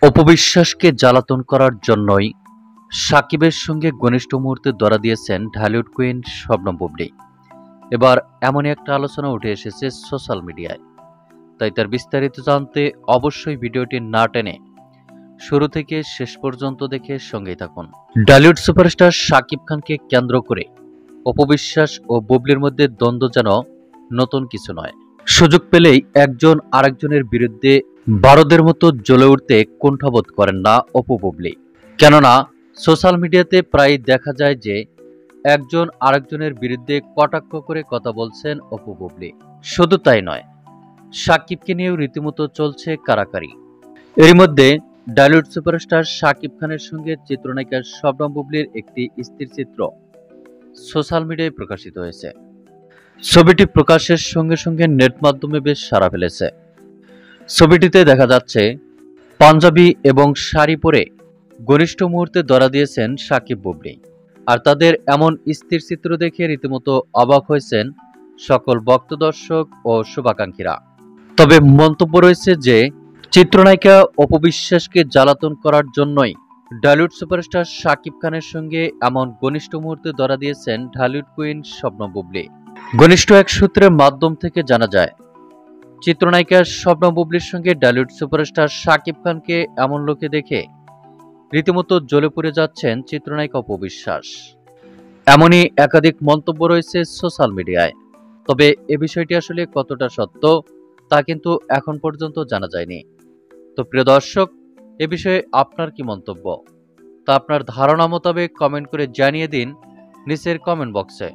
অপবিশ্বাসকে জ্বালাতন করার জন্যই সাকিবের সঙ্গে ঘনিষ্ঠ মুহূর্তে ধরা দিয়েছেন ঢালিউড কুইন শবনম বুবলী। এবার এমনই একটা আলোচনা উঠে এসেছে সোশ্যাল মিডিয়ায়। তাই তার বিস্তারিত জানতে অবশ্যই ভিডিওটি না টেনে শুরু থেকে শেষ পর্যন্ত দেখে সঙ্গেই থাকুন। ঢালিউড সুপারস্টার সাকিব খানকে কেন্দ্র করে অপবিশ্বাস ও বুবলীর মধ্যে দ্বন্দ্ব যেন নতুন কিছু নয়। সুযোগ পেলেই একজন আরেকজনের বিরুদ্ধে বারদের মতো জ্বলে উঠতে কুণ্ঠাবোধ করেন না অপু বুবলী। কেননা সোশ্যাল মিডিয়াতে প্রায় দেখা যায় যে একজন আরেকজনের বিরুদ্ধে কটাক্ষ করে কথা বলছেন অপু বুবলী। শুধু তাই নয়, সাকিবকে নিয়েও রীতিমতো চলছে কারাকারি। এর মধ্যে ঢালিউড সুপারস্টার সাকিব খানের সঙ্গে চিত্রনায়িকা শবনম বুবলীর একটি স্থিরচিত্র সোশ্যাল মিডিয়ায় প্রকাশিত হয়েছে। ছবিটি প্রকাশের সঙ্গে সঙ্গে নেট মাধ্যমে বেশ সাড়া ফেলেছে। ছবিটিতে দেখা যাচ্ছে পাঞ্জাবি এবং শাড়ি পরে ঘনিষ্ঠ মুহূর্তে ধরা দিয়েছেন সাকিব বুবলী। আর তাদের এমন স্থির চিত্র দেখে রীতিমতো অবাক হয়েছেন সকল ভক্ত দর্শক ও শুভাকাঙ্ক্ষীরা। তবে মন্তব্য রয়েছে যে চিত্রনায়িকা অপবিশ্বাসকে জ্বালাতন করার জন্যই ঢালিউড সুপারস্টার সাকিব খানের সঙ্গে এমন ঘনিষ্ঠ মুহূর্তে ধরা দিয়েছেন ঢালিউড কুইন শবনম বুবলী। ঘনিষ্ঠ এক সূত্রের মাধ্যম থেকে জানা যায়, চিত্রনায়িকা শবনম বুবলীর সঙ্গে ঢালিউড সুপারস্টার সাকিব খানকে এমন লোকে দেখে রীতিমতো জ্বলে পড়ে যাচ্ছেন চিত্রনায়িকা অপবিশ্বাস। এমনই একাধিক মন্তব্য রয়েছে সোশ্যাল মিডিয়ায়। তবে এ বিষয়টি আসলে কতটা সত্য তা কিন্তু এখন পর্যন্ত জানা যায়নি। তো প্রিয় দর্শক, এ বিষয়ে আপনার কি মন্তব্য তা আপনার ধারণা মোতাবেক কমেন্ট করে জানিয়ে দিন নিচের কমেন্ট বক্সে।